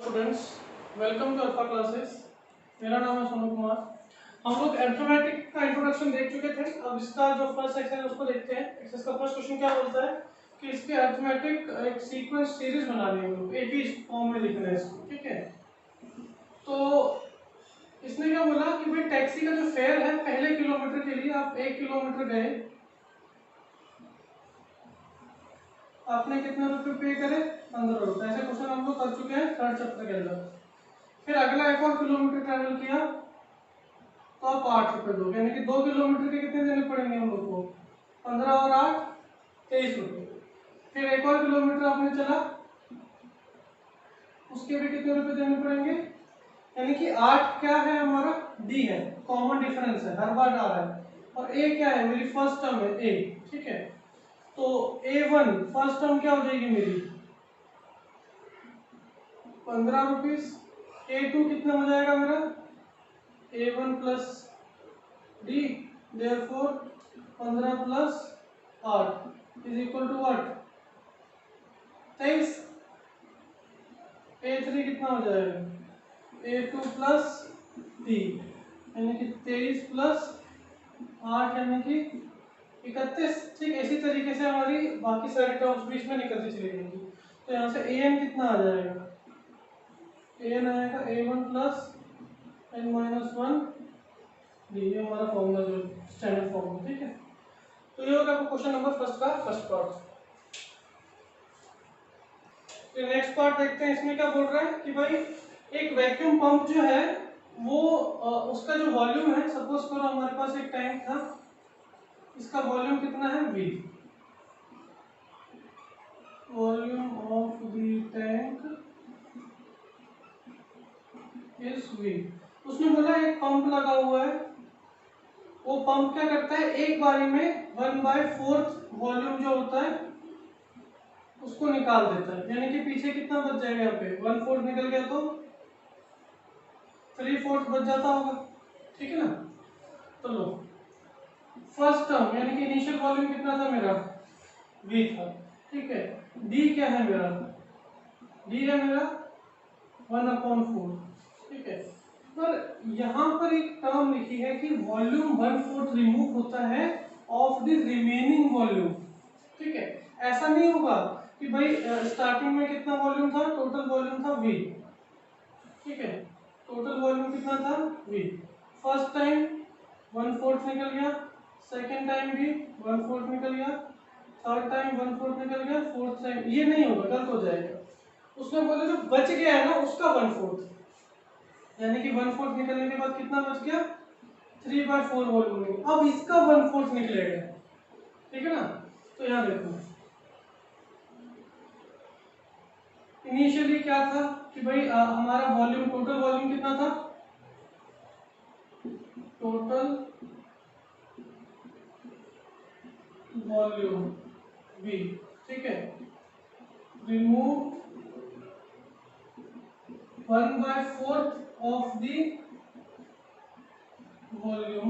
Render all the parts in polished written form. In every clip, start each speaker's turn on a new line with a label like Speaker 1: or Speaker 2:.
Speaker 1: Students, welcome to Alpha Classes. मेरा नाम है सोनू कुमार। हम लोग अरिथमेटिक का इंट्रोडक्शन देख चुके थे। अब इसका जो फर्स्ट सेक्शन है उसको देखते हैं। एक्सरसाइज का फर्स्ट क्वेश्चन क्या बोलता है कि इसके अरिथमेटिक एक सीक्वेंस सीरीज बनानी है, हम लोग एक ही फॉर्म में लिखना है इसको। ठीक है, तो इसने क्या बोला कि भाई टैक्सी का जो फेयर है पहले किलोमीटर के लिए, आप 1 किलोमीटर गए, आपने कितने रुपए पे करे? 15 रुपए। ऐसे क्वेश्चन हम लोग कर चुके हैं थर्ड चैप्टर के अंदर। फिर अगला एक और किलोमीटर ट्रैवल किया तो आप 8 रुपए दोगे, यानी कि 2 किलोमीटर के कितने देने पड़ेंगे हम लोग को? 15 और 8 23 रुपए। फिर एक और किलोमीटर आपने चला, उसके भी कितने रुपए देने पड़ेंगे? यानी कि 8 क्या है हमारा? डी है, कॉमन डिफरेंस है, हर बार आ रहा है। और ए क्या है? मेरी फर्स्ट टर्म है ए। ठीक है, तो A1 फर्स्ट टर्म क्या हो जाएगी मेरी? 15 रुपीज। A2 कितना हो जाएगा मेरा? A1 plus D, therefore 15 plus 8 is equal to what? 23। A3 कितना हो जाएगा? A2 प्लस डी, यानी कि 23 प्लस 8 यानी कि 31। ठीक, इसी तरीके से हमारी बाकी सारी टर्म्स बीच में निकलती चली जाएंगी। तो यहाँ से an कितना आ जाएगा? an आएगा A1 plus n minus 1 D, ये हमारा फॉर्मूला जो स्टैंडर्ड फॉर्मूला। ठीक है, तो ये होगा क्वेश्चन नंबर फर्स्ट का फर्स्ट पार्ट। तो नेक्स्ट पार्ट देखते हैं। इसमें क्या बोल रहा है कि भाई एक वैक्यूम पंप जो है वो उसका जो वॉल्यूम है, सपोज करो हमारे पास एक टैंक था, इसका वॉल्यूम कितना है? V। Volume of the tank is V। उसने बोला एक पंप लगा हुआ है, वो पंप क्या करता है, एक बारी में 1/4 वॉल्यूम जो होता है उसको निकाल देता है। यानी कि पीछे कितना बच जाएगा? यहाँ पे 1/4 निकल गया तो 3/4 बच जाता होगा। ठीक है ना? तो लो, फर्स्ट टर्म यानी कि इनिशियल वॉल्यूम कितना था मेरा? V था। ठीक है, D क्या है मेरा? D है मेरा 1/4। ठीक है, पर यहाँ पर एक टर्म लिखी है कि वॉल्यूम 1/4 रिमूव होता है ऑफ द रिमेनिंग वॉल्यूम। ठीक है, ऐसा नहीं होगा कि भाई स्टार्टिंग में कितना वॉल्यूम था? टोटल वॉल्यूम था V। ठीक है, टोटल वॉल्यूम कितना था? V। फर्स्ट टाइम 1/4 निकल गया, सेकेंड टाइम भी 1/4 निकल गया, थर्ड टाइम 1/4 निकल गया, फोर्थ टाइम ये नहीं होगा, गलत हो जाएगा। उसने बोला जो बच गया है ना उसका 1/4, यानी कि 1/4 निकलने के बाद कितना बच गया? 3/4 वॉल्यूम। अब इसका 1/4 निकलेगा। ठीक है ना? तो यहाँ देखो, इनिशियली क्या था कि भाई हमारा वॉल्यूम, टोटल वॉल्यूम कितना था? Total volume V। ठीक है, remove 1/4 of the volume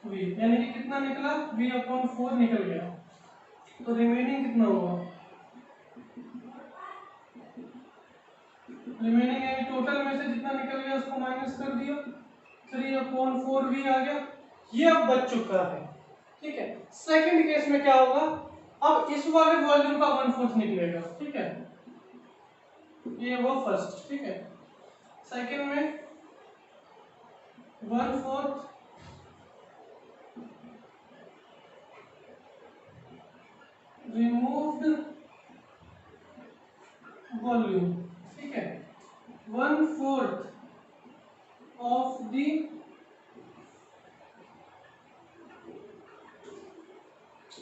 Speaker 1: V, यानी कि कितना निकला? V/4 निकल गया। तो रिमेनिंग कितना होगा? रिमेनिंग यानी टोटल में से जितना निकल गया उसको माइनस कर दिया, 3/4V आ गया। ये अब बच चुका है। ठीक है, सेकंड केस में क्या होगा? अब इस वाले वॉल्यूम का 1/4 निकलेगा। ठीक है, ये वो फर्स्ट। ठीक है, सेकंड में 1/4 रिमूव्ड वॉल्यूम। ठीक है, 1/4 ऑफ द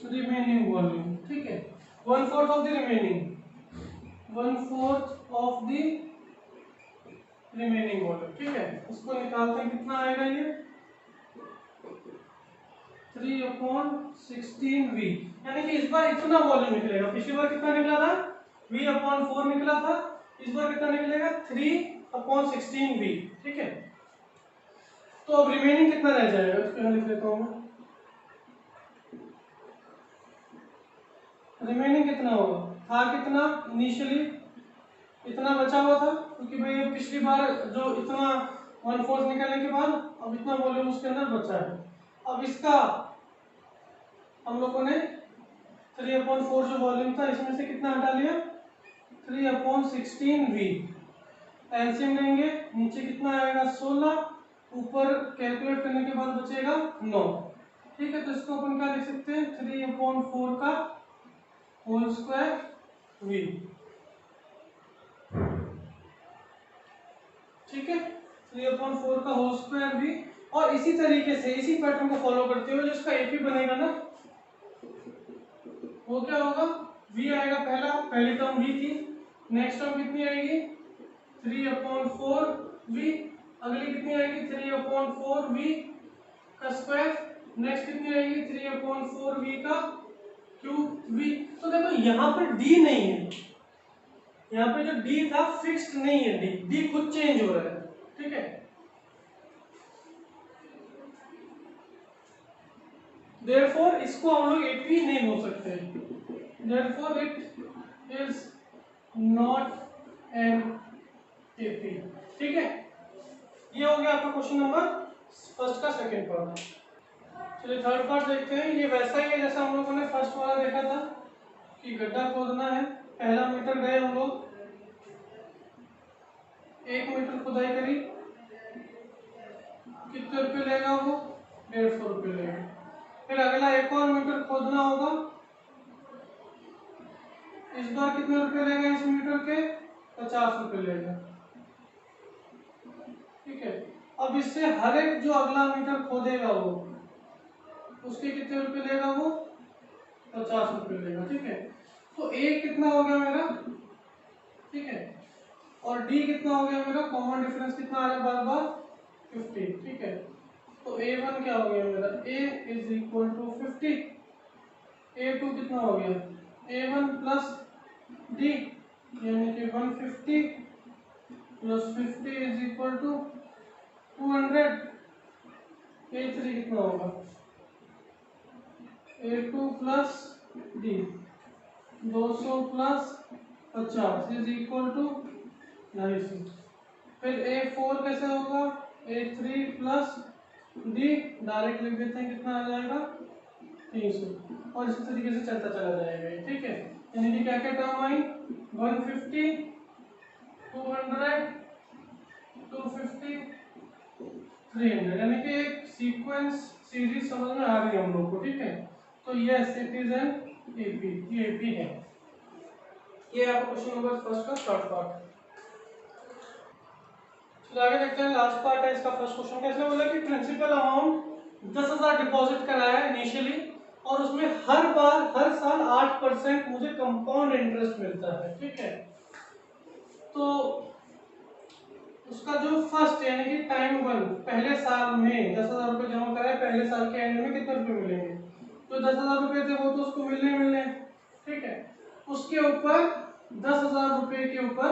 Speaker 1: रिमेनिंग वॉल्यूम। ठीक है, 1/4 of the remaining, 1/4 of the remaining volume. ठीक है, इसको निकालते हैं, कितना आएगा ये? 3/16V। यानी कि इस बार इतना वॉल्यूम निकलेगा। पिछली बार कितना निकला था? V/4 निकला था। इस बार कितना निकलेगा? 3/16V। ठीक है, तो अब रिमेनिंग कितना रह जाएगा उसको यहाँ लिख लेता हूँ मैं। रिमेनिंग कितना होगा? था कितना इनिशियली? इतना बचा हुआ था, क्योंकि भाई ये पिछली बार जो इतना 1/4 निकालने के बाद अब इतना वॉल्यूम उसके अंदर बचा है। अब इसका हम लोगों ने 3/4 जो वॉल्यूम था इसमें से कितना हटा लिया, 3/16V। एलसीएम लेंगे, नीचे कितना आएगा 16, ऊपर कैलकुलेट करने के बाद बचेगा 9। ठीक है, तो इसको अपन क्या लिख सकते हैं, 3/4 का होल स्क्वायर V। ठीक है, 3/4 का होल स्क्वायर V। और इसी तरीके से इसी पैटर्न को फॉलो करते हुए जो इसका एपी बनेगा ना, वो क्या होगा, V आएगा, पहली टर्म V थी, नेक्स्ट टर्म कितनी आएगी 3/4V, अगली कितनी आएगी 3/4V का स्क्वायर, नेक्स्ट कितनी आएगी 3/4V का क्यूब V। तो देखो यहाँ पर D नहीं है, यहाँ पे जो D था फिक्स्ड नहीं है, D खुद चेंज हो रहा है। ठीक है, देयरफॉर इसको हम लोग AP नहीं बोल सकते, therefore it is not an AP। ठीक है, ये हो गया आपका क्वेश्चन नंबर फर्स्ट का सेकंड पार्ट। चलिए थर्ड पार्ट देखते हैं। ये वैसा ही है जैसा हम लोगों ने फर्स्ट वाला देखा था कि गड्ढा खोदना है, पहला मीटर गए हम लोग, 1 मीटर खुदाई करी, कितने रुपए लेगा वो, 150 रुपये लेगा। फिर अगला एक और मीटर खोदना होगा, इस बार कितने रुपए लेगा इस मीटर के, 50 रुपये लेगा। ठीक है, अब इससे हर एक जो अगला मीटर खोदेगा वो उसके कितने रुपए लेगा वो, 50 रुपये लेगा। ठीक है, तो A कितना हो गया मेरा, ठीक है, और D कितना हो गया मेरा, कॉमन डिफरेंस कितना आ रहा है बार बार 50। ठीक है, तो A1 क्या हो गया मेरा, A is equal to 50, A2 कितना हो गया, A1 प्लस D यानी कि 150 plus 50 is equal to 200। A3 कितना होगा, A2 plus D 200 plus 50 is equal to 250। फिर A4 कैसे होगा, A3 प्लस D डायरेक्ट लिख देते हैं, कितना आ जाएगा 300, और इसी तरीके से चलता चला जाएगा। ठीक है, यानी कि क्या क्या टर्म आई, 150 200 250 300, यानी कि एक सीक्वेंस सीरीज समझ में आ रही है हम लोग को। ठीक है, तो yes it is an AP, ये एपी है। ये आपका क्वेश्चन नंबर फर्स्ट का शॉर्ट पार्ट। चलो आगे देखते हैं, लास्ट पार्ट है इसका। फर्स्ट क्वेश्चन कैसे बोला कि प्रिंसिपल अमाउंट 10,000 डिपॉजिट कराया इनिशियली, और उसमें हर बार हर साल 8% मुझे कंपाउंड इंटरेस्ट मिलता है। ठीक है, तो उसका जो फर्स्ट यानी कि टाइम 1 पहले साल में 10,000 रुपये जमा कराए, पहले साल के एंड में कितने रुपए मिलेंगे, तो 10,000 रुपये थे वो तो उसको मिलने। ठीक है, उसके ऊपर 10,000 रुपये के ऊपर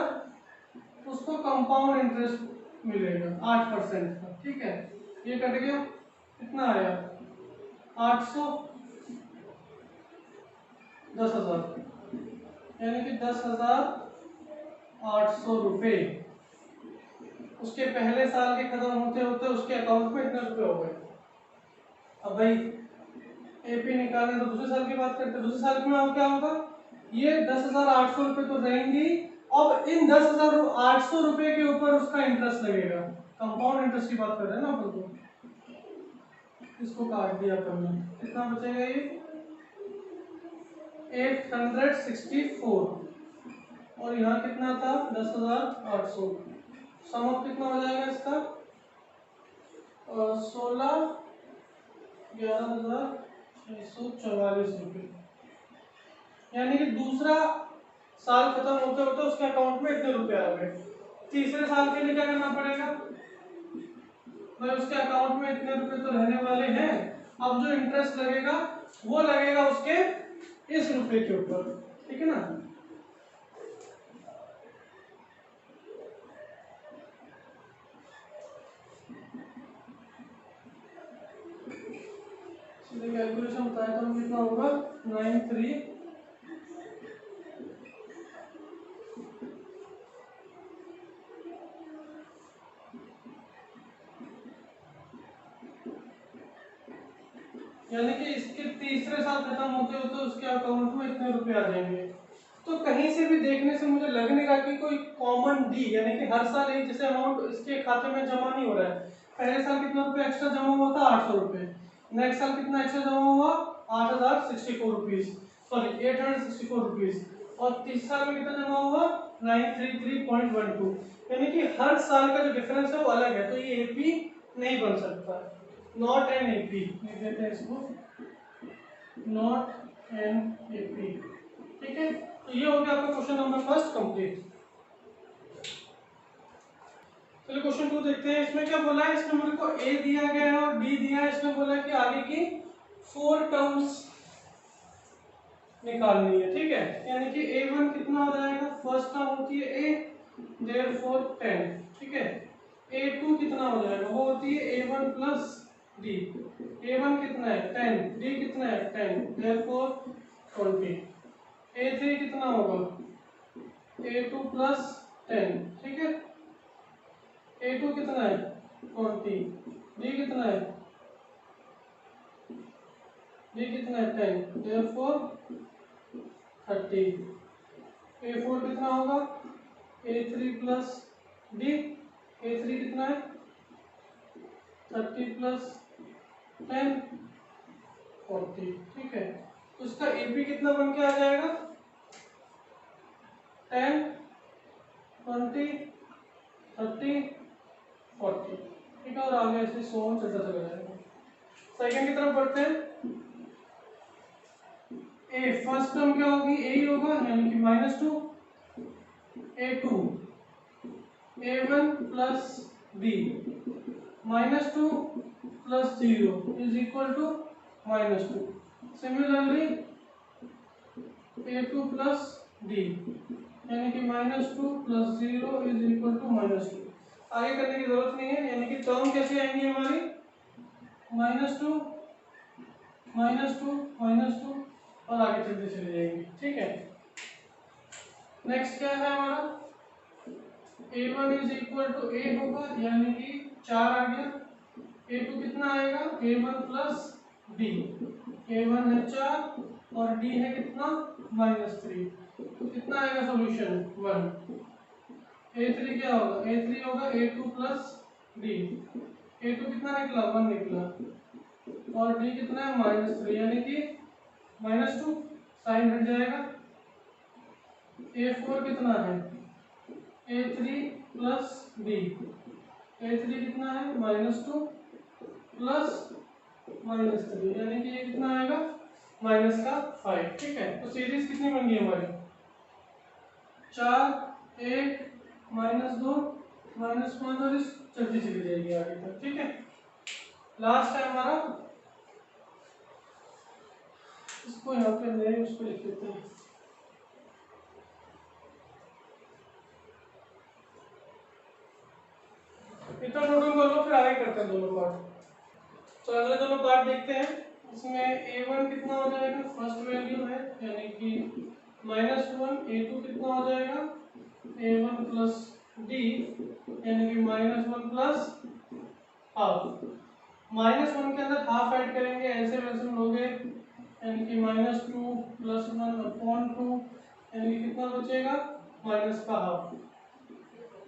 Speaker 1: उसको कंपाउंड इंटरेस्ट मिलेगा 8% का। ठीक है, ये कट गया, कितना आया 800 10,000, यानी कि 10,800 रुपये उसके पहले साल के खत्म होते होते उसके अकाउंट में इतने रुपए हो गए। अब भाई एपी निकालने तो दूसरे साल की बात करते हैं, दूसरे साल में क्या होगा, ये 10,800 रुपये तो रहेंगी, अब इन 10,800 रुपये के ऊपर उसका इंटरेस्ट लगेगा, कंपाउंड इंटरेस्ट की बात कर रहे हैं ना अपन तो। इसको काट दिया अपन ने, कितना बचेगा ये 864, और यहाँ कितना था 10,800, सम अप कितना हो जाएगा इसका 16 11,644 रुपये, यानी कि दूसरा साल खत्म होते होते उसके अकाउंट में इतने रुपए आ गए। तीसरे साल के लिए क्या करना पड़ेगा भाई, उसके अकाउंट में इतने रुपए तो रहने वाले हैं, अब जो इंटरेस्ट लगेगा वो लगेगा उसके इस रुपए के ऊपर। ठीक है ना, कैलकुलेशन बताया था कितना होगा 93 यानी कि इसके तीसरे साल खत्म होते होते उसके अकाउंट में इतने रुपए आ जाएंगे। तो कहीं से भी देखने से मुझे लग नहीं रहा कि कोई कॉमन डी, यानी कि हर साल एक जैसे अमाउंट इसके खाते में जमा नहीं हो रहा है। पहले साल कितना रुपए एक्स्ट्रा जमा हुआ था, 800 रुपए। नेक्स्ट साल कितना एक्स्ट्रा जमा हुआ, 8064 रुपीज, सॉरी 864 रुपीज। और तीसरे साल में कितना जमा हुआ, 933.12। यानी कि हर साल का जो डिफरेंस है वो अलग है, तो ये एपी नहीं बन सकता, नॉट एन एपी। लिख देते हैं इसको, नॉट एन एपी। ठीक है, तो ये हो गया आपका क्वेश्चन नंबर फर्स्ट कंप्लीट। चलिए क्वेश्चन 2 देखते हैं। इसमें क्या बोला है, इसमें मेरे को ए दिया गया है और बी दिया है। इसमें बोला है कि आगे की 4 टर्म्स निकालनी है। ठीक है, यानी कि a1 कितना हो जाएगा, फर्स्ट टर्म होती है a, देयरफॉर 10। ठीक है, a2 कितना हो जाएगा, वो होती है a1 प्लस d। a1 कितना है 10, d कितना है 10, देयरफॉर 20। a3 कितना होगा, a2 प्लस 10। ठीक है, a2 कितना है 20, d कितना है 10, देयरफॉर 30। a4 कितना होगा, a3 प्लस d, a3 कितना है 30 प्लस 10, 40। ठीक है, तो इसका AP कितना बन के आ जाएगा, 10, 20, 30, 40। ठीक है, और आगे ऐसे 100 चलता चला जाएगा। सेकंड की तरफ बढ़ते हैं। ए फर्स्ट टर्म क्या होगी, ए ही होगा, यानी कि -2, a2 a1 plus b, -2 plus 0 is equal to -2। Similarly a2 plus d, यानी कि -2 प्लस 0 इज इक्वल टू -2। आगे करने की जरूरत नहीं है, यानी कि टर्म कैसे आएंगी हमारी, -2 -2 -2 और आगे चलते चले जाएंगे। ठीक है, नेक्स्ट क्या है हमारा, a1 is equal to a होगा, यानी कि 4 आ गया। a2 कितना आएगा, a1 प्लस d, a1 है 4 और d है कितना -3, तो कितना आएगा सोल्यूशन 1। a3 क्या होगा, a3 होगा a2 प्लस d, a2 कितना निकला 1 निकला, और d कितना है -3, यानी कि -2, साइन हट जाएगा। a4 कितना है a3 प्लस d, a3 कितना है -2 प्लस -3, यानी कि ये कितना आएगा -5। ठीक है, तो सीरीज कितनी बन गई हमारी, 4, 1, -2, -5 और इस चलती चली जाएगी आगे तक। ठीक है, लास्ट है हमारा, इसको यहाँ पे ले उसको लिख देते हैं। इतना नोट कर लो, फिर आगे करते हैं दोनों पार्ट। तो अगले दोनों पार्ट देखते हैं। इसमें a1 कितना हो जाएगा, फर्स्ट वैल्यू है, यानी कि -1, a2 कितना हो जाएगा a1 प्लस d, यानी कि -1 प्लस हाफ। -1 के अंदर हाफ ऐड करेंगे, ऐसे वैसे लोगे, यानी कि -2 प्लस 1/2, यानी कि कितना बचेगा माइनस का हाफ।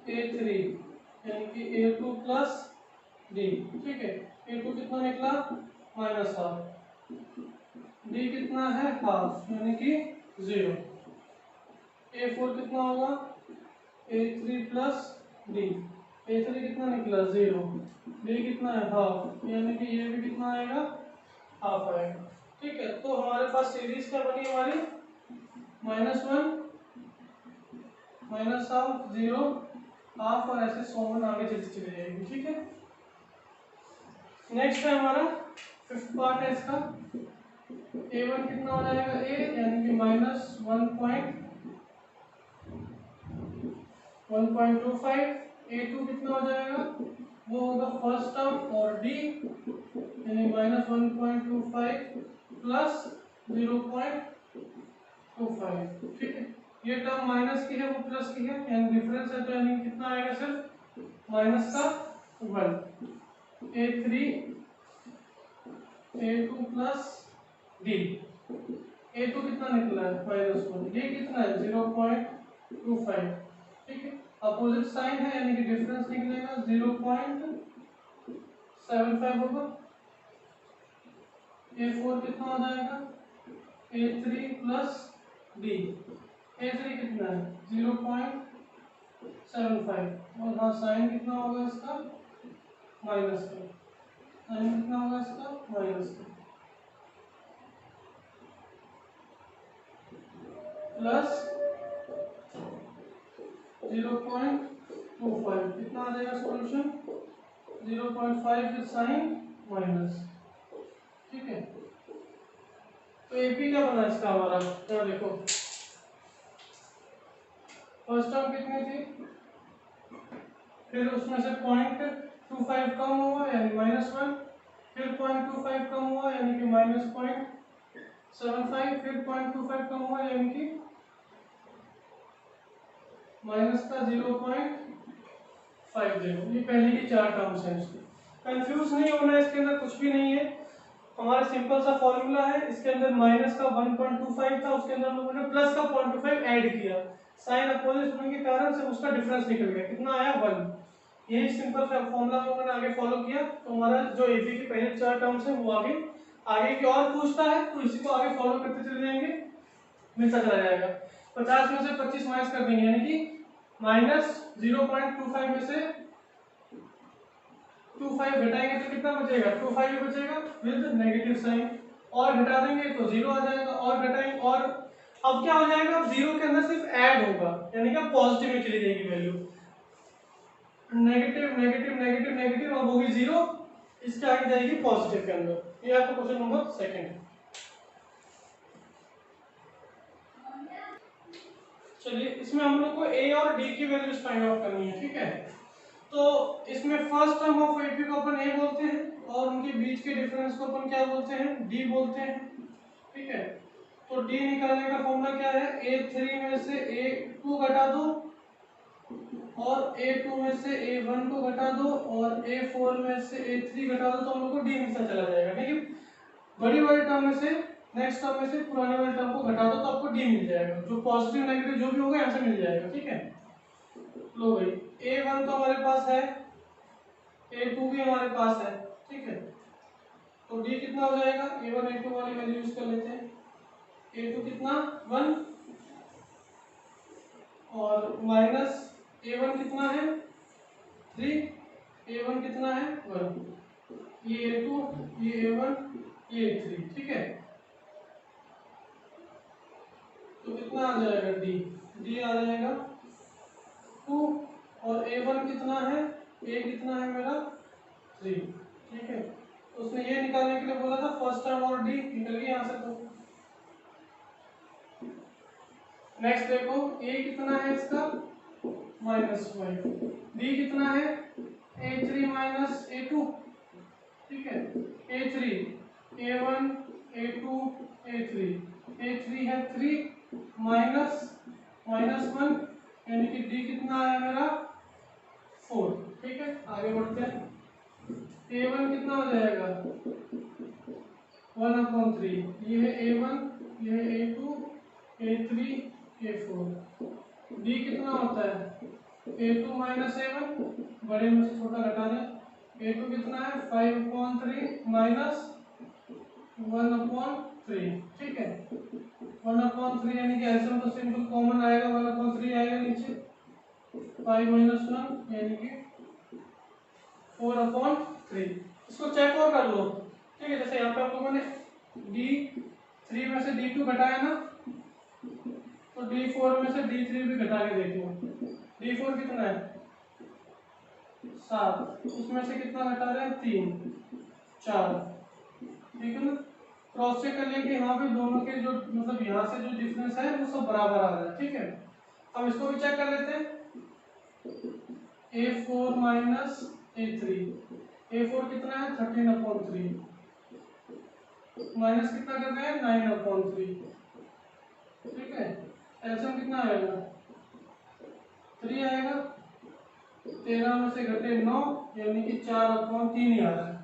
Speaker 1: a3 यानी कि a2 प्लस d। ठीक है, a2 कितना निकला -हाफ, d कितना है हाफ, यानी कि 0। a4 कितना होगा a3 प्लस d, a3 कितना निकला 0, d कितना है हाफ, यानी कि ये भी कितना आएगा हाफ आएगा। ठीक है, तो हमारे पास सीरीज क्या बनी हमारी, -1 -हाफ 0 हाफ और ऐसे 100 आगे चलती चली जाएगी। ठीक है, नेक्स्ट है हमारा फिफ्थ पार्ट है इसका। a1 कितना हो जाएगा a, यानी कि -1.25। a2 कितना हो जाएगा, वो होगा फर्स्ट टर्म और d, यानी -1.25 प्लस 0.25। ठीक है, ये टर्म माइनस की है, वो प्लस की है, यानी डिफरेंस है, तो यानी कितना आएगा सिर्फ -1। a3 A2 plus D। A2 कितना निकला है -1, ये कितना है 0.25, ठीक है। अपोजिट साइन है यानी कि डिफरेंस निकलेगा 0.75 होगा। A4 कितना हो जाएगा A3 प्लस D। A3 कितना है 0.75, और हाँ साइन कितना होगा इसका माइनस का, साइन कितना होगा इसका माइनस का, प्लस 0.25 कितना आ जाएगा सॉल्यूशन 0.5 फिर साइन माइनस, ठीक है। तो एपी क्या बना इसका हमारा, क्या देखो फर्स्ट टर्म कितनी थी, फिर उसमें से 0.25 कम हुआ यानी -1, फिर 0.25 कम हुआ यानी कि -0.75, फिर 0.25 कम हुआ यानी कि माइनस का 0.50। ये पहले की 4 टर्म्स हैं इसकी। कंफ्यूज नहीं होना है, इसके अंदर कुछ भी नहीं है, हमारा सिंपल सा फॉर्मूला है। इसके अंदर माइनस का 1.25 था, उसके अंदर हम लोगों ने प्लस का 0.25 ऐड किया, साइन अपोजिट होने के कारण से उसका डिफरेंस निकल गया, कितना आया 1। यही सिंपल सा फॉर्मूला हम लोगों ने आगे फॉलो किया, तो हमारा जो एपी की पहले 4 टर्म्स है वो आगे आगे की और पूछता है तो इसी को आगे फॉलो करते चले जाएंगे, मिलता चला जाएगा। 50 में से 25 माइनस कर देंगे यानी कि -0.25 में से 25 घटाएंगे तो कितना बचेगा 25 ही बचेगा विद नेगेटिव साइन, और घटा देंगे तो 0 आ जाएगा, और घटाएंगे और अब क्या हो जाएगा, अब 0 के अंदर सिर्फ ऐड होगा यानी कि पॉजिटिव में चली जाएगी value, negative negative negative negative अब होगी 0, इसके आगे जाएगी पॉजिटिव के अंदर। ये आपका क्वेश्चन नंबर 2। चलिए इसमें हम लोग को ए और डी की वैल्यूज फाइंड आउट करनी है, ठीक है। तो इसमें फर्स्ट टर्म ऑफ एपी को अपन ए बोलते हैं और उनके बीच के डिफरेंस को अपन क्या बोलते हैं डी बोलते हैं, ठीक है। तो डी निकालने का फॉर्मूला क्या है, A3 में से A2 घटा दो और A2 में से A1 को घटा दो और A4 में से A3 घटा दो, तो हम लोग को डी मिलता चला जाएगा, ठीक है। बड़ी वाली टर्म में से नेक्स्ट टर्म में से पुराने वाले टर्म को घटा दो तो आपको डी मिल जाएगा, जो पॉजिटिव नेगेटिव जो भी होगा यहाँ से मिल जाएगा, ठीक है। लो भाई A1 तो हमारे पास है, A2 भी हमारे पास है, ठीक है। तो D कितना हो जाएगा, A1 A2 वाली वैल्यू यूज कर लेते हैं, A2 कितना 1 और माइनस A1 कितना है 3, A1 कितना है 1, ये A2 ये A1 ये A3, ठीक है। तो कितना आ जाएगा D आ जाएगा 2 और A1 कितना है, A कितना है मेरा 3, ठीक है। तो उसने ये निकालने के लिए बोला था फर्स्ट टर्म और डी निकल गया यहाँ से। तो नेक्स्ट देखो ए कितना है इसका -5, डी कितना है A3 माइनस A2, ठीक है। A3 A1 A2 A3 A3 है 3 माइनस -1 यानी कि डी कितना आया मेरा 4, ठीक है। आगे बढ़ते हैं, A1 कितना हो जाएगा 1/3, ये है A1 ये है A2 A3 A4, D कितना होता है A2 माइनस A1, बड़े में से छोटा घटा दें, A2 कितना है 5/3 माइनस 1/3, ठीक है। 1/3 यानी कि ऐसे में तो सिंपल कॉमन आएगा 1/3 आएगा नीचे, 5 - 1 यानी कि 4/3। इसको चेक और कर लो, ठीक है। जैसे यहाँ पे आप लोगों ने D3 में से D2 घटाया ना, तो D4 में से D3 भी घटा के देखो, D4 कितना है 7, उसमें से कितना घटा रहे हैं 3 4, ठीक है ना। क्रॉस चेक कर लेंगे यहाँ पे दोनों के जो मतलब यहाँ से जो डिफरेंस है वो सब बराबर आ रहा है, ठीक है। अब इसको भी चेक कर लेते हैं, A4 माइनस A3, A4 कितना है 13/3 माइनस कितना कर रहे हैं 9/3, ठीक है। एलसीएम कितना आएगा 3 आएगा, 13 में से घटे 9 यानी कि 4/3 ही आ रहा है,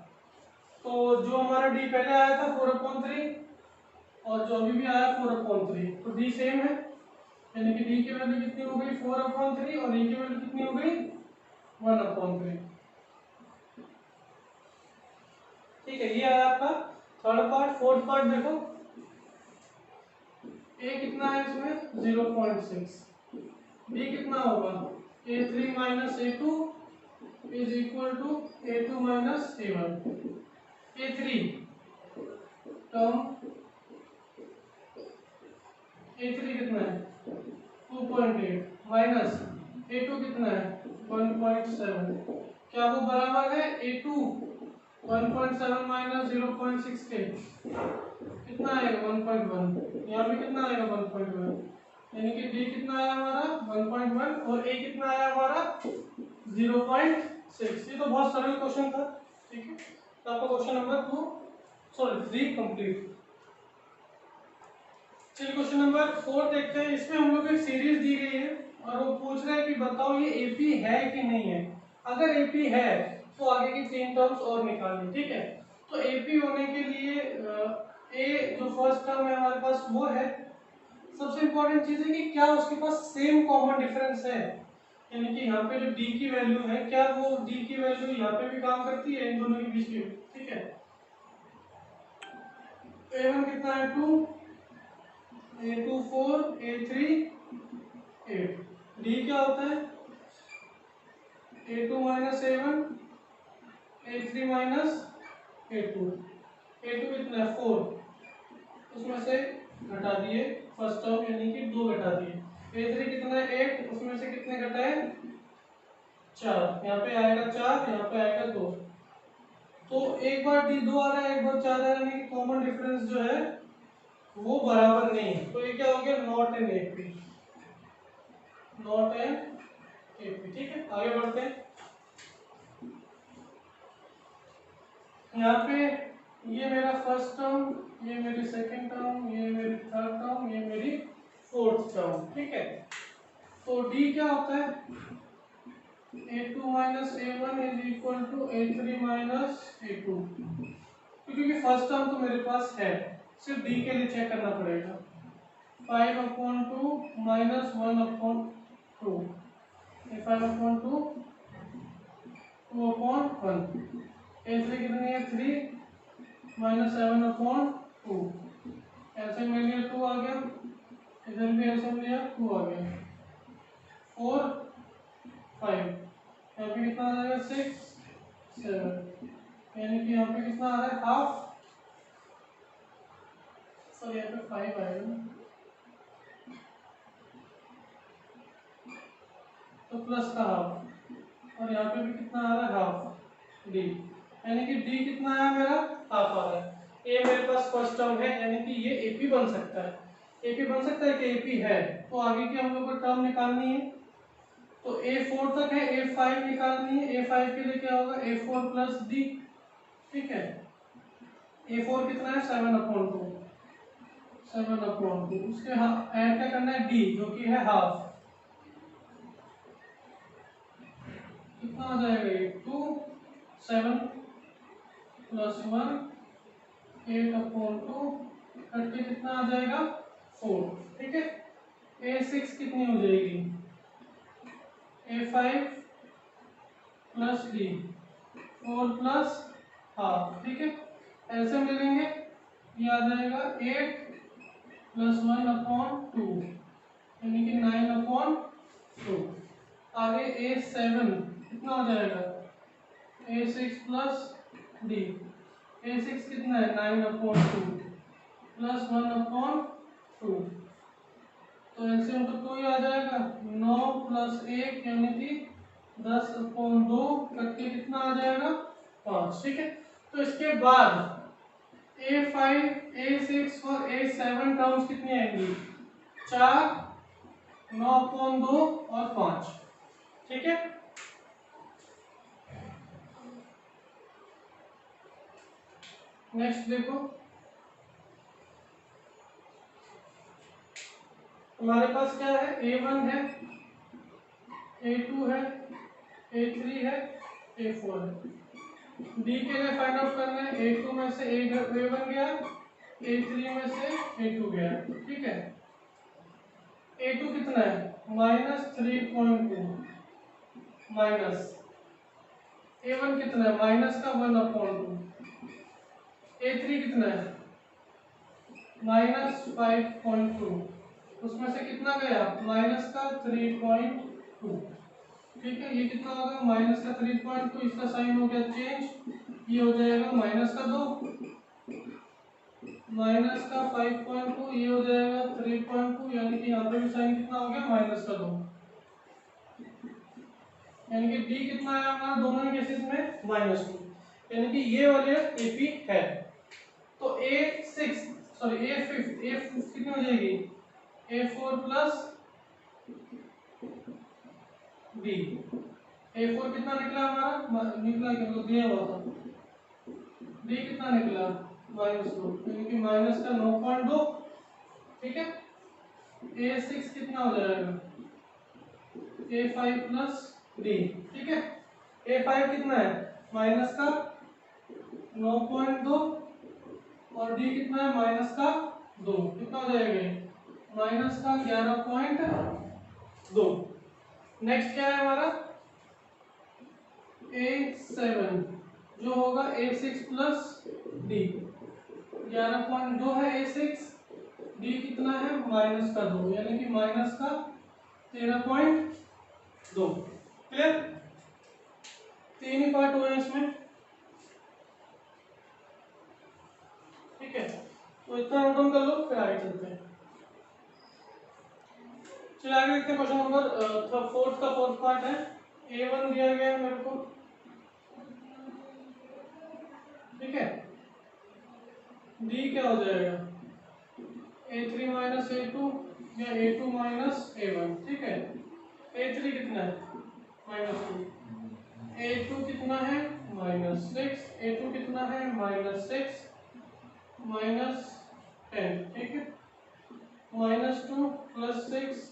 Speaker 1: तो जो हमारा डी पहले आया था 4/3 और जो अभी भी आया 4/3, तो डी सेम है, यानी कि डी की वैल्यू कितनी हो गई 4/3 और ई की वैल्यू कितनी हो गई 1/3। ठीक है, ये आया आपका थर्ड पार्ट। फोर्थ पार्ट देखो, ए कितना है इसमें 0.6, बी कितना होगा a3 minus a2 is equal to a2 minus a1। a3 term a3 कितना है 2.8 माइनस a2 कितना है 1.7, क्या वो बराबर है a2 1.7 माइनस 0.6 के कितना आएगा 1.1, यहाँ पे कितना आएगा 1.1, यानी कि डी कितना आया हमारा 1.1 और ए कितना आया हमारा 0.6। ये तो बहुत सरल क्वेश्चन था। ठीक है, तो आपका क्वेश्चन नंबर 3 कंप्लीट। चलिए क्वेश्चन नंबर 4 देखते हैं। इसमें हम लोग एक सीरीज दी गई है और वो पूछ रहा है कि बताओ ये एपी है कि नहीं है। अगर एपी है तो आगे की 3 टर्म्स और निकालिए। ठीक है, तो एपी होने के लिए ए जो फर्स्ट टर्म है हमारे पास वो है। सबसे इंपॉर्टेंट चीज है कि क्या उसके पास सेम कॉमन डिफरेंस है, यानी कि यहाँ पे जो डी की वैल्यू है क्या वो डी की वैल्यू यहाँ पे भी काम करती है इन दोनों के बीच में। ठीक है, a1 कितना है 2, a2 4, a3 8, डी क्या होता है a2 minus a1, a3 minus a2, a2 कितना है 4, उसमें से घटा दिए फर्स्ट टर्म यानी कि 2 घटा दिए, a3 कितना है 8, उसमें से कितने घटाए 4, यहाँ पे आएगा 4, यहाँ पे आएगा 2। तो एक बार डी 2 आ रहा है एक बार 4 आ रहा है, यानी कि कॉमन डिफरेंस जो है वो बराबर नहीं है। तो ये क्या हो गया not an AP, not an AP. ठीक है, आगे बढ़ते हैं। यहाँ पे ये मेरा फर्स्ट टर्म, ये मेरी सेकंड टर्म, ये मेरी थर्ड टर्म, ये मेरी फोर्थ टर्म। ठीक है, तो डी क्या होता है a2 minus a1 is equal to a3 minus a2, क्योंकि फर्स्ट टर्म तो मेरे पास है, सिर्फ डी के लिए चेक करना पड़ेगा। 5/2 माइनस 1/2, 5/2 2/1, a3 कितनी है 3 माइनस 7/2, एलसीएम ले लिया 2 आ गया, इधर भी एलसीएम लिया 2 आ गया, 4 5, यहाँ पे कितना आ जाएगा 6 7, यानी कि यहाँ पे कितना आ रहा है हाफ, सॉरी यहाँ पे 5 आएगा ना, तो प्लस का हाफ, और यहाँ पे भी कितना आ रहा है हाफ डी, यानी कि डी कितना आया मेरा हाफ आ रहा है। ए मेरे पास फर्स्ट टर्म है, यानी कि ये एपी बन सकता है। एपी बन सकता है कि एपी है, तो आगे की हम लोग को टर्म निकालनी है। तो a4 तक है, a5 निकालनी है। a5 के लिए क्या होगा a4 प्लस डी। ठीक है, a4 कितना है 7/2, 7/2, उसके ऐड क्या करना है d जो कि है हाफ, कितना आ जाएगा ये 2 7 प्लस 1 8/2 करके कितना आ जाएगा 4। ठीक है, a6 कितनी हो जाएगी a5 plus D 4 plus half. ठीक है, ऐसे मिलेंगे, ये आ जाएगा 8 प्लस 1/2, यानी कि 9/2। आगे a7 कितना हो जाएगा a6 प्लस डी, a6 कितना है 9/2 प्लस 1/2, तो एलसीएम तो 2 ही आ जाएगा, 9 प्लस 1 यानी कि 10/2 करके कितना आ जाएगा 5। ठीक है, तो इसके बाद a5 a6 और a7 टर्म्स कितनी आएंगी 4 9/2 और 5। ठीक है, नेक्स्ट देखो, हमारे पास क्या है a1 है, a2 है, a3 है, a4 है। डी के लिए फाइंड आउट करना है, A2 में से A1 गया, A3 में से A2 गया, ठीक है। A2 कितना है -3.2 माइनस A1 कितना है -1/2, A3 कितना है -5.2, उसमें से कितना गया -3.2, ठीक है। ये कितना होगा -3.2, इसका साइन हो गया चेंज, ये हो जाएगा -2, -5.2, ये हो जाएगा 3.2, यानी कि यहाँ पे भी साइन कितना हो गया -2, यानी कि डी कितना है हमारा दोनों ही केसेस में -2, यानी कि ये वाले एपी है। तो A5 कितनी हो जाएगी A4 प्लस बी। A4 कितना निकला हमारा निकला क्या मतलब दिया हुआ था, डी कितना निकला -2, यानी कि माइनस का 9.2, ठीक है। A6 कितना हो जाएगा A5 प्लस डी, ठीक है। A5 कितना है माइनस का 9.2 और डी कितना है -2, कितना हो जाएगा -11.2। नेक्स्ट क्या है हमारा A7 जो होगा A6 प्लस डी, 11.2 है A6, डी कितना है -2, यानी कि -13.2। क्लियर, तीन ही पार्ट हुए इसमें, ठीक है। तो इतना नोट डाउन कर लो, फिर आगे चलते हैं। चलिए आगे देखते हैं क्वेश्चन नंबर फोर्थ पार्ट है। A1 दिया गया है मेरे को, ठीक है। डी क्या हो जाएगा A3 माइनस A2 या A2 माइनस A1, ठीक है। A3 कितना है -2, A2 कितना है -6, A2 कितना है -6 -10, ठीक है। -2 प्लस 6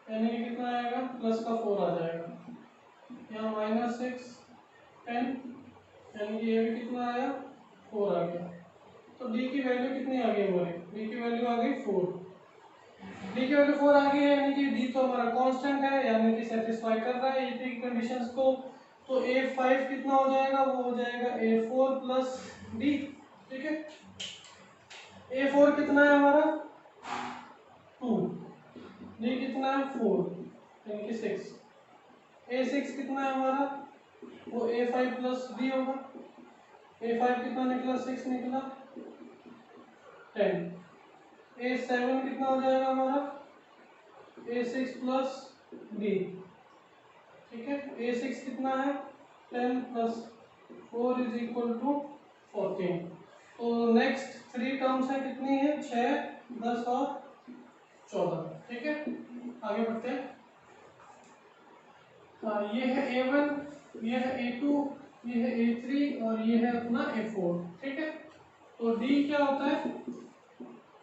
Speaker 1: यानी कि कितना आएगा प्लस का 4 आ जाएगा, यहाँ -6 10, यानी कि ये भी कितना आया 4 आ गया। तो डी की वैल्यू कितनी आ गई हमारी, डी की वैल्यू आ गई 4, डी की वैल्यू 4 आ गई है, यानी कि डी तो हमारा कांस्टेंट है, यानी कि सेटिस्फाई कर रहा है ये तीन कंडीशंस को। तो A5 कितना हो जाएगा, वो हो जाएगा A4 प्लस डी, ठीक है। A4 कितना है हमारा 2, डी कितना है 4, यानी कि 6, A6 कितना है हमारा वो A5 प्लस डी होगा, A5 कितना निकला 6 निकला 10, A7 कितना हो जाएगा हमारा A6 प्लस डी, ठीक है। A6 कितना है 10 प्लस 4 इज इक्वल टू 14। तो नेक्स्ट थ्री टर्म्स है कितनी है 6, 10 और 14, ठीक है। आगे बढ़ते हैं। ये है A1, ये है A2, ये है A3 और ये है अपना A4, ठीक है। तो D क्या होता है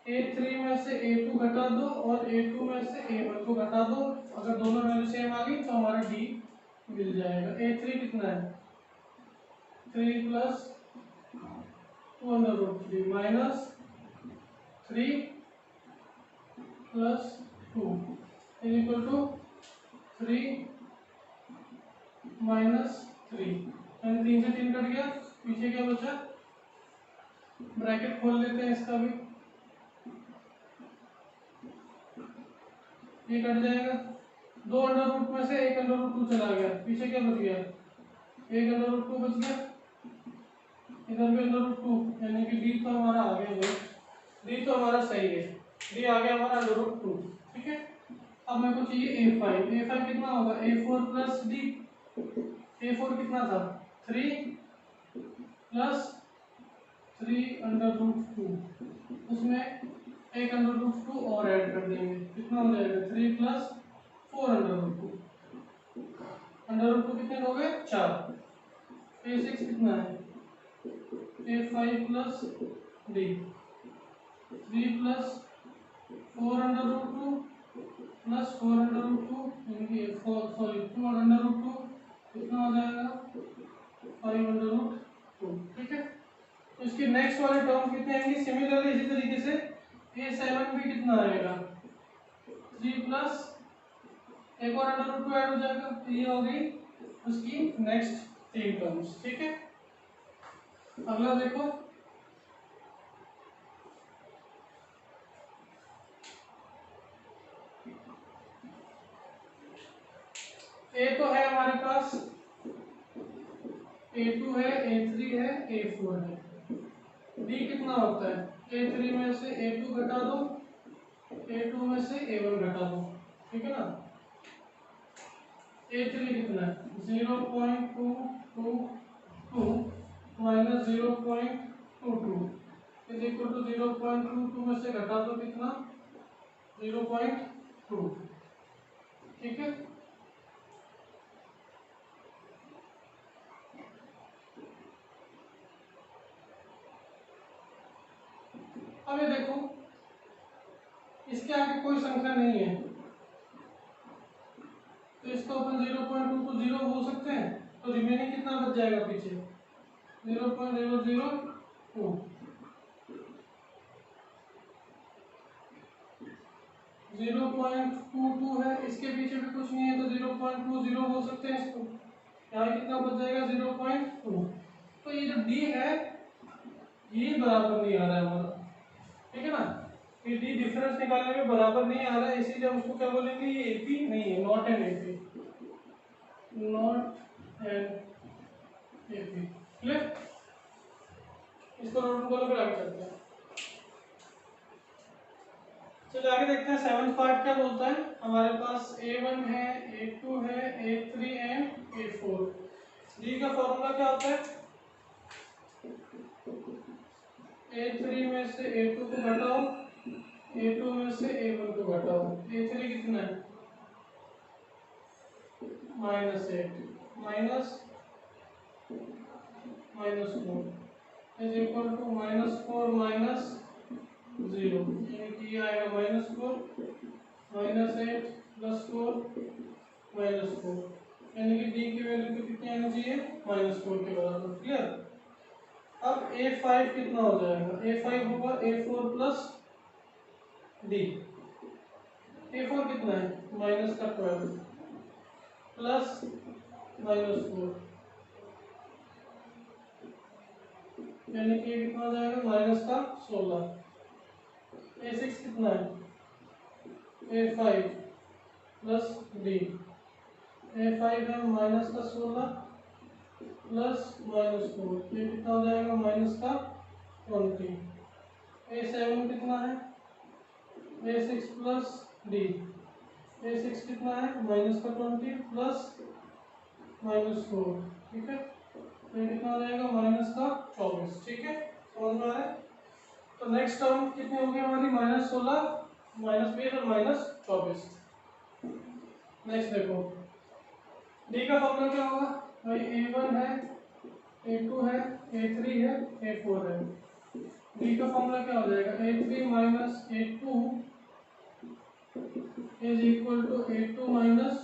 Speaker 1: A3 में से A2 घटा दो और A2 में से A1 को घटा दो, अगर दोनों वैल्यू सेम आ गई तो हमारा D मिल जाएगा। A3 कितना है 3 plus 2√3 minus 3 plus 2 is equal to 3 minus 3, यानी 3 से 3 कट गया, पीछे क्या बचा ब्रैकेट खोल लेते हैं इसका भी, ये कट जाएगा, 2 अंडर रूट में से 1 अंडर रूट 2 चला गया, पीछे क्या बच गया 1 अंडर रूट 2 बच गया, इधर भी अंडर रूट 2, यानी कि डी तो हमारा आ गया भाई, डी तो हमारा सही है, डी आ गया हमारा अंडर रूट 2, ठीक है। अब मेरे को चाहिए A5 कितना होगा A4 प्लस डी, A4 कितना था 3 प्लस 3 अंडर रूट 2, उसमें 1 अंडर रूट 2 और ऐड कर देंगे, कितना हो जाएगा 3 plus 4 under root 2, under root 2 कितने हो गए 4। A6 कितना है A5 plus D, 3 plus 4 under root 2 plus 4 under root 2, यानी कि 2 अंडर रूट 2 कितना हो जाएगा 5/2, ठीक है। तो इसकी नेक्स्ट वाले टर्म कितने आएंगे? सिमिलरली इसी तरीके से a7 भी कितना आएगा? 3 प्लस एक और √2 ऐड हो जाएगा, तो ये हो गई उसकी नेक्स्ट 3 टर्म्स, ठीक है। अगला देखो, ए तो है हमारे पास, A2 है, A3 है, A4 है। D कितना होता है? A3 में से A2 घटा दो, A2 में से A1 घटा दो, ठीक है ना। A3 कितना है? 0.222 माइनस 0.22 इज इक्वल टू 0.22 में से घटा दो कितना? 0.2, ठीक है। अब ये देखो, इसके आगे कोई संख्या नहीं है, तो इसको अपन 0.2 को 0 बोल सकते हैं, तो रिमेनिंग कितना बच जाएगा पीछे? 0.002। 0.22 है, इसके पीछे भी कुछ नहीं है, तो 0.20 बोल सकते हैं इसको। यहाँ कितना बच जाएगा? 0.2। तो ये जो d है ये बराबर नहीं आ रहा है हमारा, ठीक है ना। ये d डिफरेंस निकालने में बराबर नहीं आ रहा है, इसीलिए हम उसको क्या बोलेंगे? ये AP नहीं है, not an AP, not an AP, clear. इसको नोट करो, फिर आगे चलते हैं। चलिए आगे देखते हैं, 7th पार्ट क्या बोलता है। हमारे पास A1 है, A2 है, A3 एंड A4। D का फॉर्मूला क्या होता है? A3 में से A2 को घटाओ, A2 में से A1 को घटाओ। A3 कितना है? -8 minus -4 is equal to -4 minus 0, यानी कि ये आएगा -4 -8 +4 -4, यानी कि D की वैल्यू कितनी आनी चाहिए? -4 के बराबर, क्लियर। अब A5 कितना हो जाएगा? A5 होगा A4 प्लस D। A4 कितना है? -12 प्लस -4, यानी कि कितना हो जाएगा? -16। A6 कितना है? A5 plus D। A5 है -16 प्लस -4, ये कितना हो जाएगा? -20। A7 कितना है? A6 plus D। A6 कितना है? -20 प्लस -4, ठीक है। तो ये कितना हो जाएगा? -24, ठीक है। समझ में आ रहा है? तो नेक्स्ट टर्म कितनी होगी हमारी? -16 -20 और -24। नेक्स्ट देखो, D का फॉर्मूला क्या होगा भाई? A1 है, A2 है, A3 है, A4 है। D का फॉर्मूला क्या हो जाएगा? A3 minus A2 is equal to A2 minus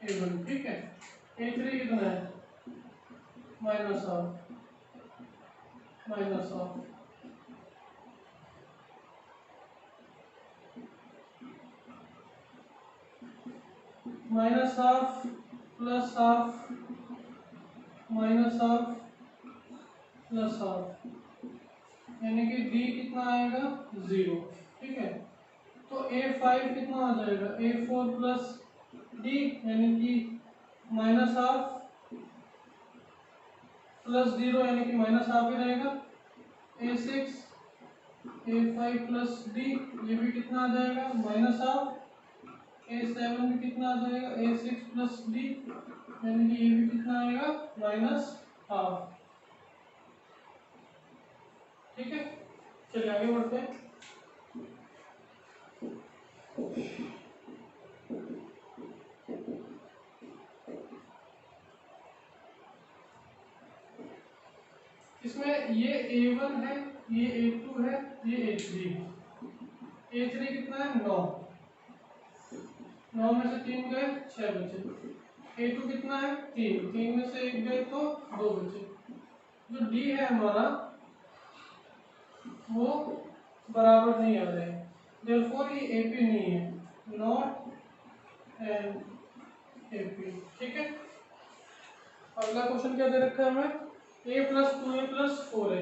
Speaker 1: A1, ठीक है। A3 कितना है? -12 -12 -12 प्लस हाफ -12 प्लस हाफ, यानी कि D कितना आएगा? 0, ठीक है। तो A5 कितना आ जाएगा? A4 प्लस D, यानी कि -12 प्लस 0, यानी कि -12 ही रहेगा। A6 A5 प्लस D, ये भी कितना आ जाएगा? -12। A7 भी कितना आ जाएगा? A6 प्लस D, यानी कि ये भी कितना आएगा? -12, ठीक है। चलिए आगे बढ़ते हैं। इसमें ये A1 है, ये A2 है, ये A3 है। A3 कितना है? 9 में से 3 गए, 6 बचे। A2 कितना है 3, 3 में से 1 गए तो 2 बचे। जो D है हमारा वो बराबर नहीं आ रहा है, देयरफॉर ये AP नहीं है, नॉट एन AP। ठीक है, अगला क्वेश्चन क्या दे रखा है हमें, A + 2A + 4A।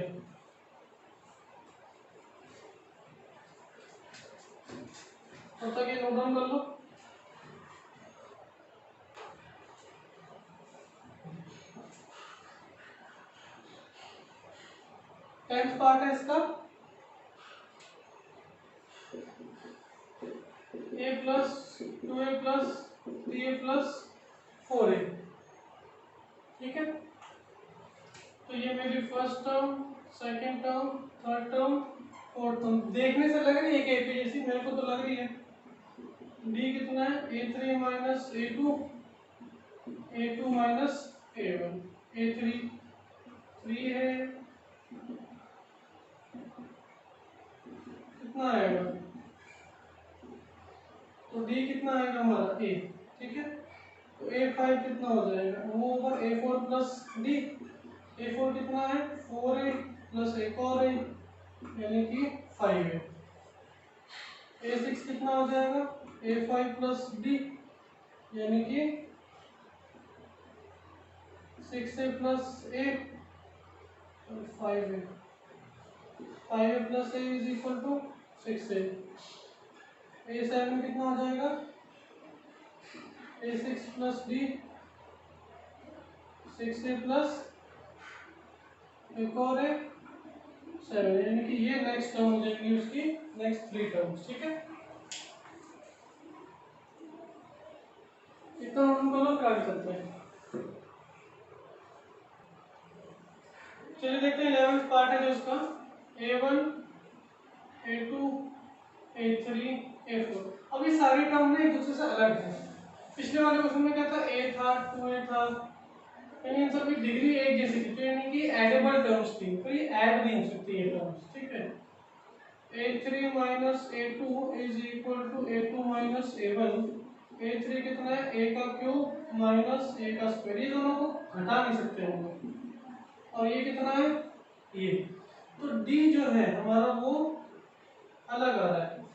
Speaker 1: तब तक ये नोट डाउन कर लो। टेंथ पार्ट है इसका, A + 2A + 3A + 4A। ठीक है, तो ये मेरी first term, second term, third term, fourth term. देखने से लग रही है कि AP जैसी, मेरे को तो लग रही है। D कितना है A3 - A2, A2 - A1, A3 3 है, कितना आएगा, तो D कितना आएगा हमारा A। ठीक है, तो A5 कितना हो जाएगा, वो ओवर A4 + D। A4 कितना है 4A + एक और A, यानी कि 5A। A6 कितना हो जाएगा A5 + D, यानी कि 6A + A और 5A। 5A + A = 6A। A7 कितना हो जाएगा A6 + D, 6A + एक और A 7, यानी कि ये नेक्स्ट टर्म हो जाएगी उसकी, नेक्स्ट 3 टर्म्स। ठीक है, इतना हम लोग क्या करते हैं। चलिए देखते हैं 11th पार्ट है जो इसका, A1 A2 A3 A4। अब ये सारी टर्म ना एक दूसरे से अलग है। पिछले वाले क्वेश्चन में क्या था, A था 2A था, यानी इन सब की डिग्री एक जैसी थी, तो यानी कि एडेबल टर्म्स थी, तो ये ऐड नहीं हो सकती ये टर्म्स। ठीक है, A3 - A2 = A2 - A1। A3 कितना है A का क्यूब - A का स्क्वायर, ये दोनों को घटा नहीं सकते हम लोग। और ये कितना है ये, तो D जो है हमारा वो अलग आ रहा है,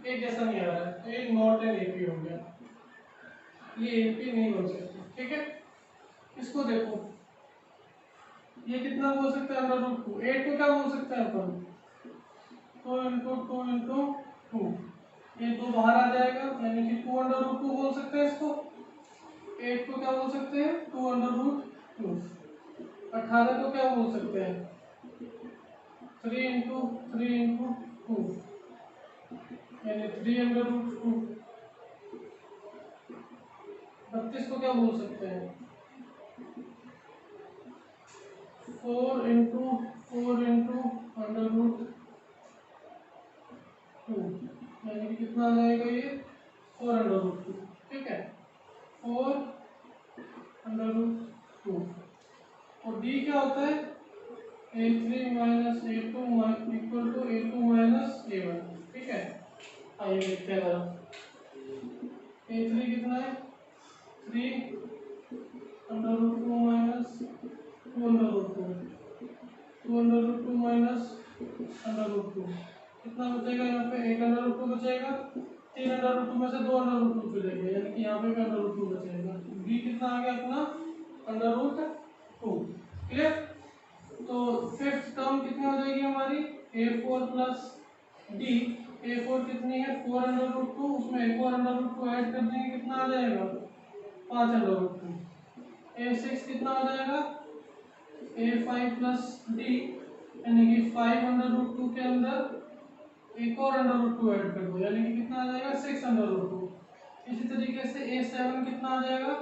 Speaker 1: एक जैसा नहीं आ रहा है, तो ये नॉट एन AP हो गया, ये AP नहीं बन सकती। ठीक है, इसको देखो, ये कितना बोल सकते हैं √2। A को क्या बोल सकते हैं अपन 2 × 2 × 2, ये 2 बाहर आ जाएगा, यानी कि 2 √2 बोल सकते हैं इसको। 8 को क्या बोल सकते हैं 2 √2। 18 को क्या बोल सकते हैं 3 × 3 × 2, यानी 3 √2। 32 को क्या बोल सकते हैं 4 × 4 × √2, यानी कि कितना आ जाएगा ये 4 √2। ठीक है, 4 √2। और D क्या होता है A3 - A2 = A2 - A1। ठीक है, आइए देखते हैं जरा, A3 कितना है 3 √2 - 2 √2, 2 √2 - √2, कितना बचेगा यहाँ पे 1 √2 बचेगा, 3 √2 में से 2 √2 चलेगा, यानी कि यहाँ पे 1 √2 बचेगा। B कितना आ गया अपना √2। क्लियर, तो फिफ्थ टर्म कितनी हो जाएगी हमारी A4 + D। A4 कितनी है 4 √2, उसमें एक और √2 ऐड कर देंगे, कितना आ जाएगा 5 √2। A6 कितना हो जाएगा A5 + D, यानी कि 5 √2 के अंदर एक और √2 ऐड कर दो, यानी कि कितना आ जाएगा 6 √2। इसी तरीके से A7 कितना आ जाएगा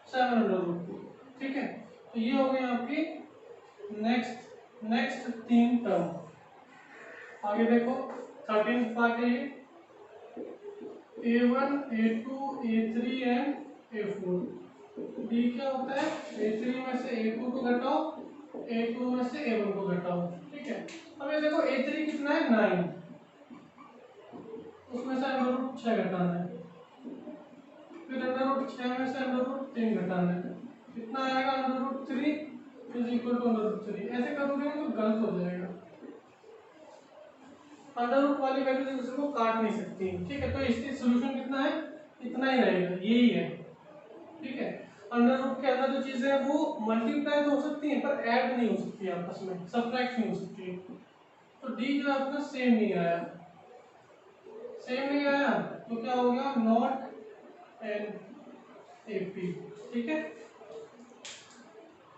Speaker 1: 7 √2। ठीक है, तो ये हो गई आपकी नेक्स्ट 3 टर्म। आगे देखो 13th पार्ट है ये, A1 A2 A3 and A4। D क्या होता है A3 में से A2 को घटाओ, A2 में से A1 को घटाओ। ठीक है, अब ये देखो A3 कितना है 9, उसमें से √6 घटाना है, फिर √6 में से 15 घटाना है, कितना आएगा √3 इज इक्वल टू √3। ऐसे करोगे ना तो गलत हो जाएगा, अंडर रूट वाली वैल्यू एक दूसरे को काट नहीं सकती, ठीक है। तो इसकी सोल्यूशन कितना है, इतना ही रहेगा, यही है, ठीक है। अंडर रूट के अंदर जो चीजें हैं वो मल्टीप्लाई तो हो सकती हैं पर ऐड नहीं हो सकती आपस में, सब्ट्रैक्ट नहीं हो सकती। तो डी जो है अपना सेम नहीं आया, सेम नहीं आया तो क्या हो गया, नॉट एन एपी, ठीक है।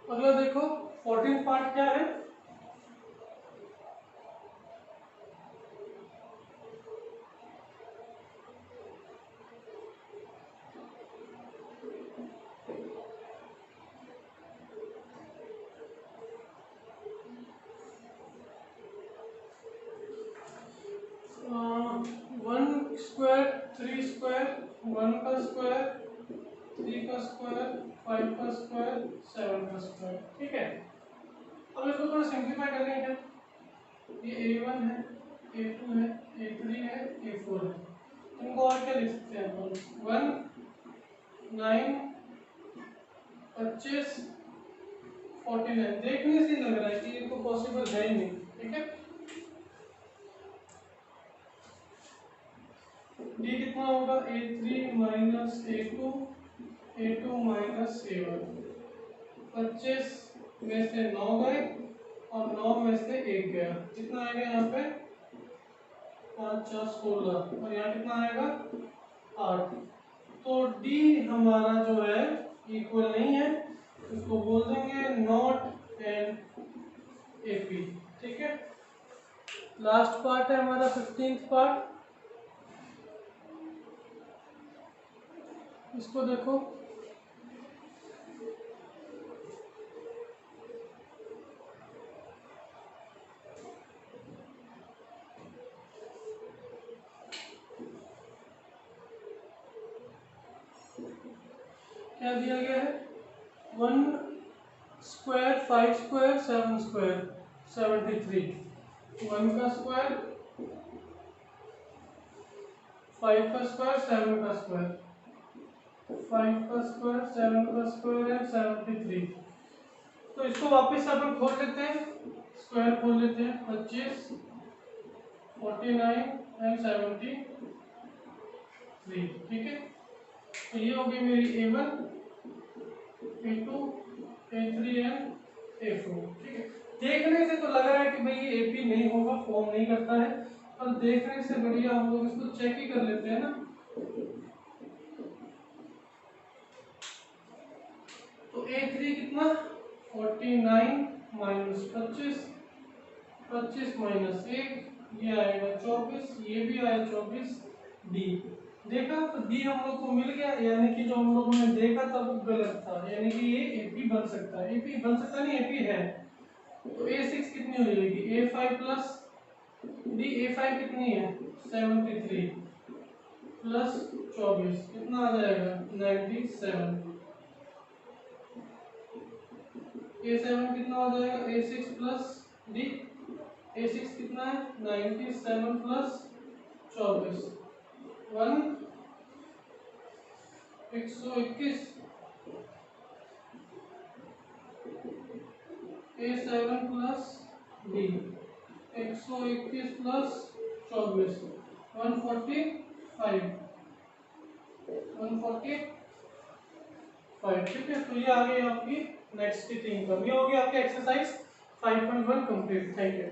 Speaker 1: अगला देखो 14th पार्ट क्या है, वन स्क्वायर 3 स्क्वायर 1 का स्क्वायर 3 का स्क्वायर 5 का स्क्वायर 7 का स्क्वायर, ठीक है। अब इसको थोड़ा सिंप्लीफाई करने क्या, ये a1 है, a2 है, a3 है, a4 है, इनको और क्या लिख सकते हैं अपन, 1 9 25 49। देखने से लग रहा है कि ये तो पॉसिबल है ही नहीं, ठीक है। डी कितना होगा, a3 minus a2 a2 minus a1, 25 में से 9 गए और 9 में से 1 गया, कितना आएगा यहाँ पे 5 4 16 और यहाँ कितना आएगा 8। तो डी हमारा जो है इक्वल नहीं है, इसको बोल देंगे नॉट एन एपी, ठीक है। लास्ट पार्ट है हमारा 15th पार्ट, इसको देखो, क्या दिया गया है, 1 स्क्वायर 5 स्क्वायर 7 स्क्वायर 73, 1 का स्क्वायर 5 का स्क्वायर 7 का स्क्वायर 5 का स्क्वायर 7 का स्क्वायर एंड 73। तो इसको वापस अपन खोल लेते हैं, स्क्वायर खोल लेते हैं, 25 49 एंड 73, ठीक है। तो ये हो गई मेरी a1 a2 a3 and a4, ठीक है। देखने से तो लग रहा है कि भाई ये AP नहीं होगा, फॉर्म नहीं करता है, पर देखने से बढ़िया हम लोग इसको चेक ही कर लेते हैं ना। तो a3 कितना 49 माइनस 25, 25 माइनस 1 ये आएगा 24, ये भी आया 24, डी देखा। तो डी हम लोग को मिल गया, यानी कि जो हम लोगों ने देखा था वो गलत था, यानी कि ये एपी बन सकता है, एपी बन सकता नहीं, एपी है। तो a6 कितनी हो जाएगी, a5 प्लस डी, a5 कितनी है 73 प्लस 24 कितना आ जाएगा 97, a7 कितना हो जाएगा, a6 प्लस डी, a6 कितना है 97 plus 24 121, a7 plus D 121 plus 24 145, 145, ठीक है। तो ये आ गई आपकी नेक्स्ट की 3 टर्म, ये हो गया आपका एक्सरसाइज 5.1 कंप्लीट। Thank you.